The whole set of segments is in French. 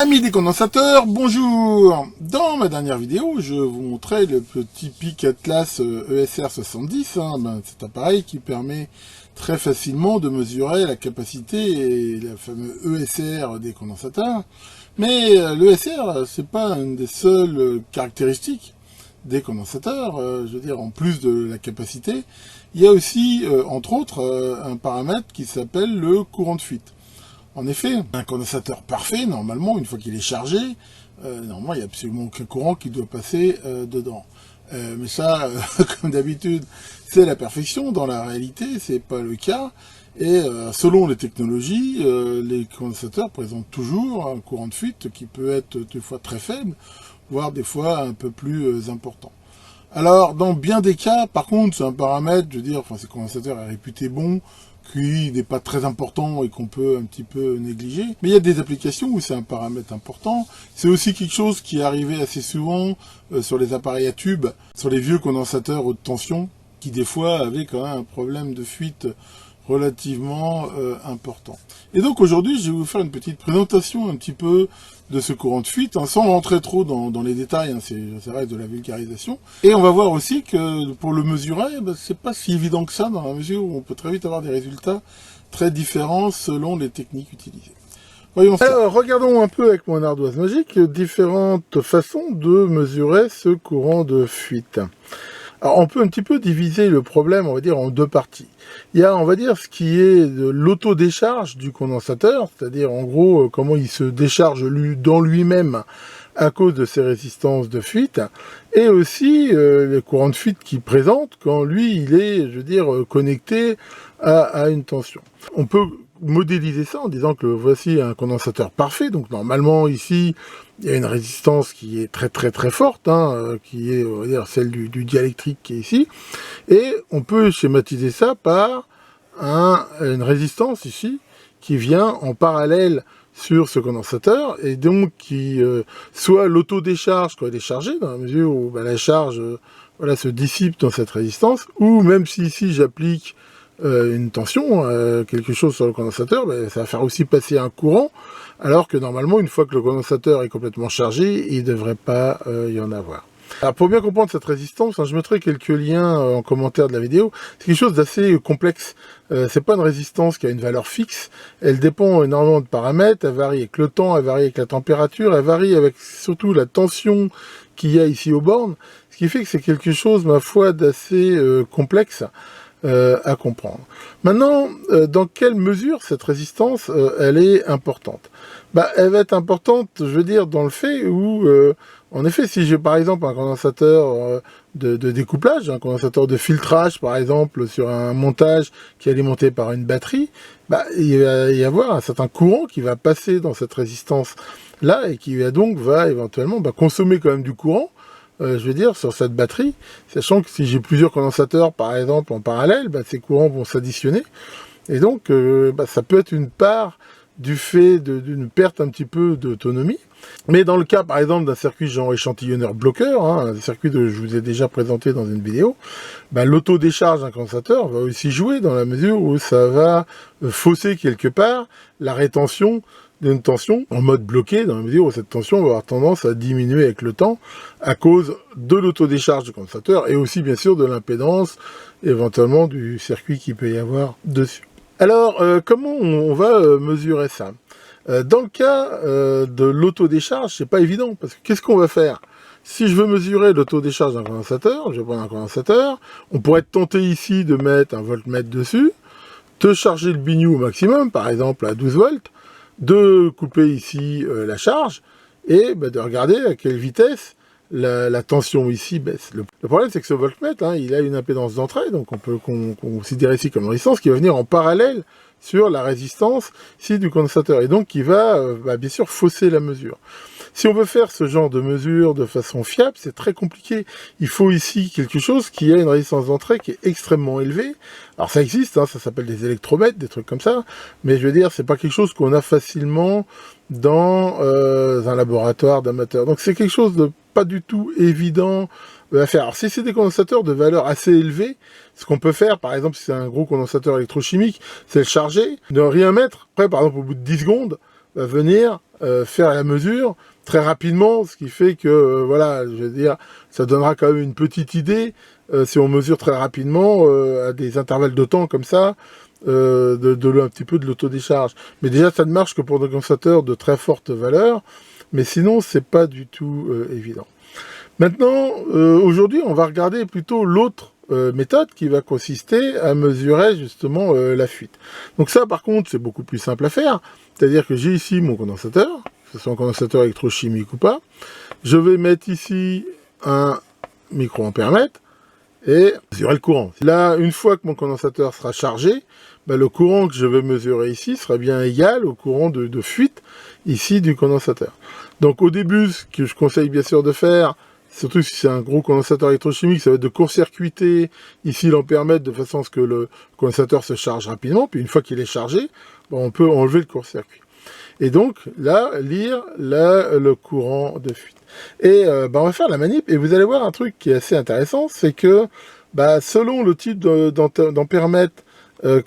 Amis des condensateurs, bonjour. Dans ma dernière vidéo, je vous montrais le petit PIC Atlas ESR70, cet appareil qui permet très facilement de mesurer la capacité et la fameuse ESR des condensateurs. Mais l'ESR, c'est pas une des seules caractéristiques des condensateurs. Je veux dire, en plus de la capacité, il y a aussi, entre autres, un paramètre qui s'appelle le courant de fuite. En effet, un condensateur parfait, normalement, une fois qu'il est chargé, normalement, il n'y a absolument aucun courant qui doit passer dedans. Mais ça, comme d'habitude, c'est la perfection. Dans la réalité, c'est pas le cas. Et selon les technologies, les condensateurs présentent toujours un courant de fuite qui peut être des fois très faible, voire des fois un peu plus important. Alors, dans bien des cas, par contre, c'est un paramètre, je veux dire, ce condensateur est réputé bon, qui n'est pas très important et qu'on peut un petit peu négliger. Mais il y a des applications où c'est un paramètre important. C'est aussi quelque chose qui est arrivé assez souvent sur les appareils à tube, sur les vieux condensateurs haute tension, qui des fois avaient quand même un problème de fuite relativement important. Et donc aujourd'hui, je vais vous faire une petite présentation un petit peu de ce courant de fuite, sans rentrer trop dans les détails, ça reste de la vulgarisation. Et on va voir aussi que pour le mesurer, c'est pas si évident que ça, dans la mesure où on peut très vite avoir des résultats très différents selon les techniques utilisées. Voyons ça. Alors, regardons un peu avec mon ardoise magique différentes façons de mesurer ce courant de fuite. Alors, on peut un petit peu diviser le problème, on va dire, en deux parties. Il y a, on va dire, ce qui est de l'autodécharge du condensateur, c'est-à-dire, en gros, comment il se décharge dans lui-même à cause de ses résistances de fuite, et aussi les courants de fuite qu'il présente quand lui, il est, je veux dire, connecté à une tension. On peut modéliser ça en disant que voici un condensateur parfait, donc normalement ici il y a une résistance qui est très forte, qui est, on va dire, celle du diélectrique qui est ici, et on peut schématiser ça par une résistance ici qui vient en parallèle sur ce condensateur, et donc qui soit l'autodécharge quand il est chargé, dans la mesure où la charge se dissipe dans cette résistance, ou même si ici j'applique une tension, quelque chose sur le condensateur, ça va faire aussi passer un courant, alors que normalement, une fois que le condensateur est complètement chargé, il ne devrait pas y en avoir. Alors pour bien comprendre cette résistance, je mettrai quelques liens en commentaire de la vidéo. C'est quelque chose d'assez complexe. C'est pas une résistance qui a une valeur fixe. Elle dépend énormément de paramètres. Elle varie avec le temps, elle varie avec la température, elle varie avec surtout la tension qu'il y a ici aux bornes. Ce qui fait que c'est quelque chose, ma foi, d'assez complexe à comprendre. Maintenant, dans quelle mesure cette résistance elle est importante? Elle va être importante, je veux dire, dans le fait où, en effet, si j'ai par exemple un condensateur de découplage, un condensateur de filtrage par exemple sur un montage qui est alimenté par une batterie, il va y avoir un certain courant qui va passer dans cette résistance là et qui va éventuellement consommer quand même du courant, je veux dire, sur cette batterie, sachant que si j'ai plusieurs condensateurs, par exemple, en parallèle, ces courants vont s'additionner. Et donc, ça peut être une part du fait d'une perte un petit peu d'autonomie. Mais dans le cas, par exemple, d'un circuit genre échantillonneur bloqueur, un circuit que je vous ai déjà présenté dans une vidéo, l'autodécharge d'un condensateur va aussi jouer dans la mesure où ça va fausser quelque part la rétention d'une tension en mode bloqué, dans la mesure où cette tension va avoir tendance à diminuer avec le temps à cause de l'autodécharge du condensateur et aussi bien sûr de l'impédance, éventuellement du circuit qu'il peut y avoir dessus. Alors, comment on va mesurer ça? Dans le cas de l'autodécharge, c'est pas évident, parce que qu'est-ce qu'on va faire? Si je veux mesurer l'autodécharge d'un condensateur, je vais prendre un condensateur, on pourrait tenter ici de mettre un voltmètre dessus, de charger le biniou au maximum, par exemple à 12 volts, de couper ici la charge, et de regarder à quelle vitesse la tension ici baisse. Le problème, c'est que ce voltmètre, il a une impédance d'entrée, donc on peut considérer ici comme une résistance qui va venir en parallèle sur la résistance ici du condensateur, et donc qui va bien sûr fausser la mesure. Si on veut faire ce genre de mesure de façon fiable, c'est très compliqué. Il faut ici quelque chose qui a une résistance d'entrée qui est extrêmement élevée. Alors ça existe, ça s'appelle des électromètres, des trucs comme ça, mais je veux dire, c'est pas quelque chose qu'on a facilement dans un laboratoire d'amateurs. Donc c'est quelque chose de pas du tout évident à faire. Alors si c'est des condensateurs de valeur assez élevée, ce qu'on peut faire, par exemple, si c'est un gros condensateur électrochimique, c'est le charger, ne rien mettre. Après, par exemple, au bout de 10 secondes, va venir faire la mesure très rapidement, ce qui fait que, voilà, je veux dire, ça donnera quand même une petite idée, si on mesure très rapidement, à des intervalles de temps comme ça, un petit peu de l'autodécharge. Mais déjà, ça ne marche que pour des condensateurs de très forte valeur, mais sinon, c'est pas du tout évident. Maintenant, aujourd'hui, on va regarder plutôt l'autre méthode qui va consister à mesurer justement la fuite. Donc ça, par contre, c'est beaucoup plus simple à faire. C'est-à-dire que j'ai ici mon condensateur, que ce soit un condensateur électrochimique ou pas. Je vais mettre ici un microampèremètre et mesurer le courant. Là, une fois que mon condensateur sera chargé, ben, le courant que je vais mesurer ici sera bien égal au courant de fuite ici du condensateur. Donc au début, ce que je conseille bien sûr de faire, surtout si c'est un gros condensateur électrochimique, ça va être de court-circuiter ici l'ampèremètre de façon à ce que le condensateur se charge rapidement. Puis une fois qu'il est chargé, bon, on peut enlever le court-circuit. Et donc là, lire le courant de fuite. Et on va faire la manip et vous allez voir un truc qui est assez intéressant, c'est que selon le type d'ampèremètre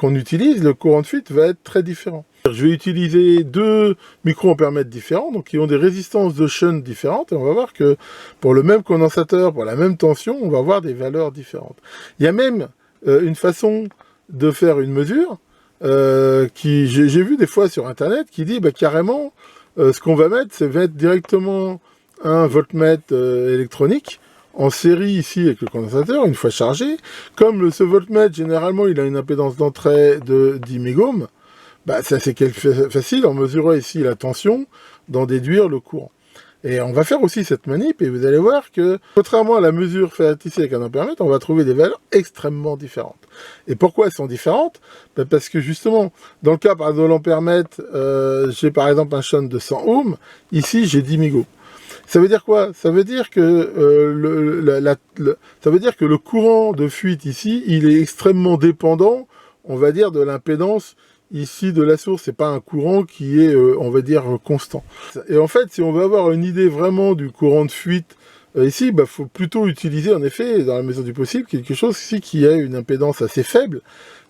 qu'on utilise, le courant de fuite va être très différent. Je vais utiliser deux microampèremètres différents, donc qui ont des résistances de shunt différentes, et on va voir que pour le même condensateur, pour la même tension, on va avoir des valeurs différentes. Il y a même une façon de faire une mesure, j'ai vu des fois sur internet, qui dit carrément, ce qu'on va mettre, c'est mettre directement un voltmètre électronique, en série ici avec le condensateur, une fois chargé. Comme ce voltmètre, généralement, il a une impédance d'entrée de 10 mégohms, ça c'est facile, en mesurant ici la tension, d'en déduire le courant. Et on va faire aussi cette manip, et vous allez voir que, contrairement à la mesure faite ici avec un ampèremètre, on va trouver des valeurs extrêmement différentes. Et pourquoi elles sont différentes? Parce que justement, dans le cas par exemple de l'ampèremètre, j'ai par exemple un shunt de 100 ohms, ici j'ai 10 mégohms. Ça veut dire quoi? Ça veut dire que ça veut dire que le courant de fuite ici, il est extrêmement dépendant, on va dire, de l'impédance ici de la source. C'est pas un courant qui est, on va dire, constant. Et en fait, si on veut avoir une idée vraiment du courant de fuite ici, faut plutôt utiliser, en effet, dans la mesure du possible, quelque chose ici qui a une impédance assez faible,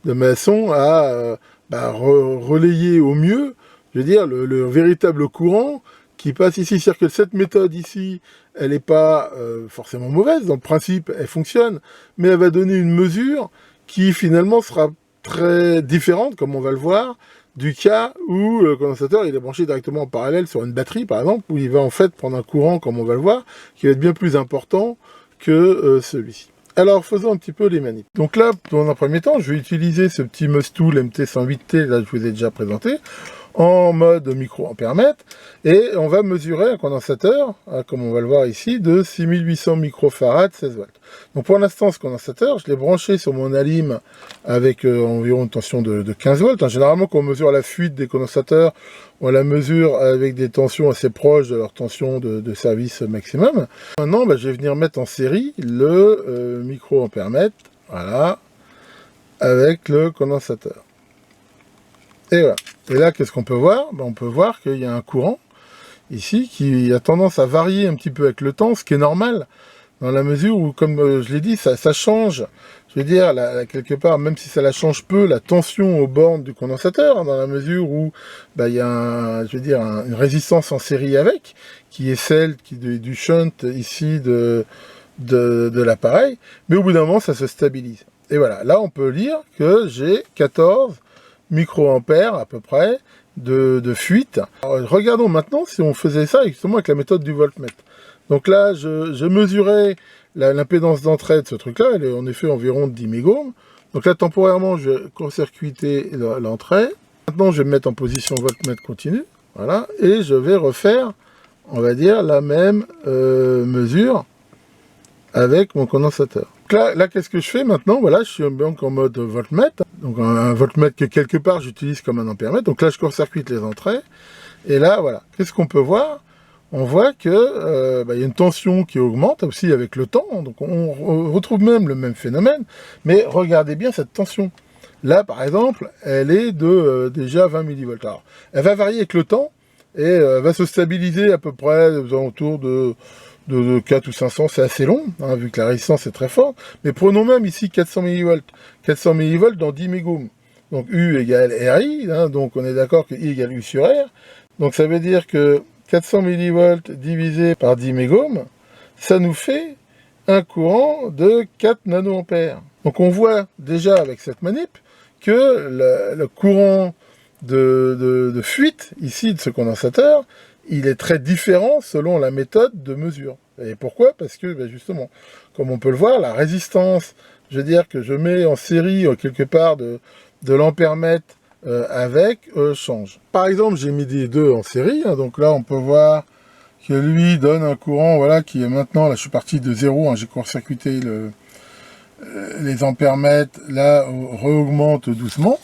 de façon à relayer au mieux, je veux dire, le véritable courant qui passe ici. C'est-à-dire que cette méthode ici, elle n'est pas forcément mauvaise, dans le principe, elle fonctionne, mais elle va donner une mesure qui finalement sera très différente, comme on va le voir, du cas où le condensateur il est branché directement en parallèle sur une batterie, par exemple, où il va en fait prendre un courant, comme on va le voir, qui va être bien plus important que celui-ci. Alors, faisons un petit peu les manips. Donc là, dans un premier temps, je vais utiliser ce petit Mustool MT108T, là, je vous ai déjà présenté, en mode microampèremètre, et on va mesurer un condensateur, comme on va le voir ici, de 6800 microfarads, 16 volts. Donc pour l'instant, ce condensateur, je l'ai branché sur mon alim avec environ une tension de 15 volts. Généralement, quand on mesure la fuite des condensateurs, on la mesure avec des tensions assez proches de leur tension de service maximum. Maintenant, je vais venir mettre en série le microampèremètre, voilà, avec le condensateur. Et voilà. Et là, qu'est-ce qu'on peut voir? On peut voir qu'il y a un courant, ici, qui a tendance à varier un petit peu avec le temps, ce qui est normal, dans la mesure où, comme je l'ai dit, ça change. Je veux dire, quelque part, même si ça la change peu, la tension aux bornes du condensateur, dans la mesure où il y a une résistance en série avec, qui est celle du shunt, ici, de l'appareil, mais au bout d'un moment, ça se stabilise. Et voilà, là, on peut lire que j'ai 14 microampères à peu près de fuite. Alors, regardons maintenant si on faisait ça justement avec la méthode du voltmètre. Donc là, je mesurais l'impédance d'entrée de ce truc-là, elle est en effet environ 10 mégohms. Donc là, temporairement, je vais court-circuiter l'entrée. Maintenant, je vais me mettre en position voltmètre continu. Voilà, et je vais refaire, on va dire, la même mesure avec mon condensateur. Donc là qu'est-ce que je fais maintenant? Voilà, je suis donc en mode voltmètre. Donc un voltmètre que quelque part j'utilise comme un ampèremètre. Donc là, je court-circuite les entrées. Et là, voilà, qu'est-ce qu'on peut voir? On voit que y a une tension qui augmente aussi avec le temps. Donc on retrouve même le même phénomène. Mais regardez bien cette tension. Là, par exemple, elle est de déjà 20 millivolts. Alors, elle va varier avec le temps et va se stabiliser à peu près aux alentours de 4 ou 500, c'est assez long, hein, vu que la résistance est très forte. Mais prenons même ici 400 millivolts. 400 millivolts dans 10 mégohms. Donc U égale RI, hein, donc on est d'accord que I égale U sur R. Donc ça veut dire que 400 millivolts divisé par 10 mégohms, ça nous fait un courant de 4 nanoampères. Donc on voit déjà avec cette manip que le courant de fuite, ici, de ce condensateur, il est très différent selon la méthode de mesure. Et pourquoi? Parce que, ben justement, comme on peut le voir, la résistance, je veux dire que je mets en série quelque part de l'ampèremètre change. Par exemple, j'ai mis des deux en série, hein, donc là on peut voir que lui donne un courant, voilà, qui est maintenant, là je suis parti de 0, hein, j'ai court-circuité les ampèremètres, là réaugmente doucement,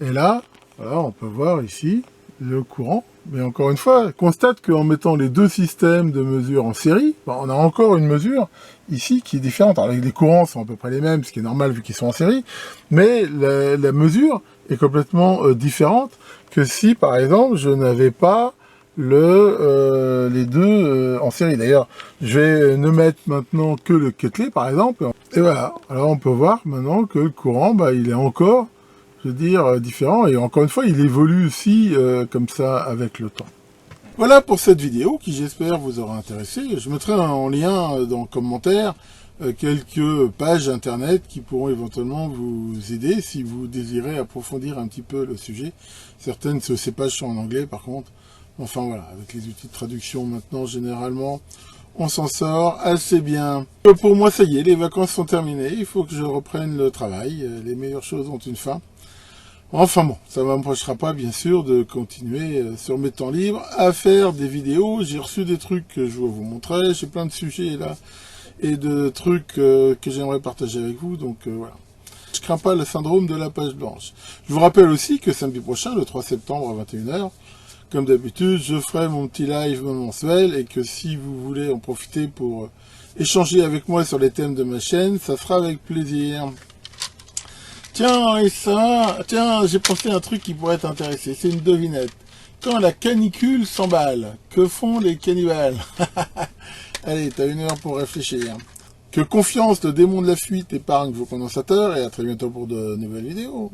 et là, voilà, on peut voir ici le courant, mais encore une fois, constate qu'en mettant les deux systèmes de mesure en série, ben, on a encore une mesure ici qui est différente. Alors les courants sont à peu près les mêmes, ce qui est normal vu qu'ils sont en série, mais la mesure est complètement différente que si, par exemple, je n'avais pas les deux en série. D'ailleurs, je vais ne mettre maintenant que le Ketley, par exemple, et voilà. Alors on peut voir maintenant que le courant, bah, il est encore, je veux dire, différent, et encore une fois, il évolue aussi comme ça avec le temps. Voilà pour cette vidéo qui, j'espère, vous aura intéressé. Je mettrai en lien dans le commentaire quelques pages internet qui pourront éventuellement vous aider si vous désirez approfondir un petit peu le sujet. Certaines de ces pages sont en anglais par contre. Enfin voilà, avec les outils de traduction maintenant, généralement, on s'en sort assez bien. Pour moi, ça y est, les vacances sont terminées. Il faut que je reprenne le travail. Les meilleures choses ont une fin. Enfin bon, ça ne m'empêchera pas bien sûr de continuer sur mes temps libres à faire des vidéos. J'ai reçu des trucs que je vais vous montrer. J'ai plein de sujets là et de trucs que j'aimerais partager avec vous. Donc voilà. Je crains pas le syndrome de la page blanche. Je vous rappelle aussi que samedi prochain, le 3 septembre à 21 h, comme d'habitude, je ferai mon petit live mensuel et que si vous voulez en profiter pour échanger avec moi sur les thèmes de ma chaîne, ça sera avec plaisir. Tiens, et ça, tiens, j'ai pensé à un truc qui pourrait t'intéresser, c'est une devinette. Quand la canicule s'emballe, que font les cannibales? Allez, t'as 1 heure pour réfléchir. Que confiance, le démon de la fuite épargne vos condensateurs, et à très bientôt pour de nouvelles vidéos.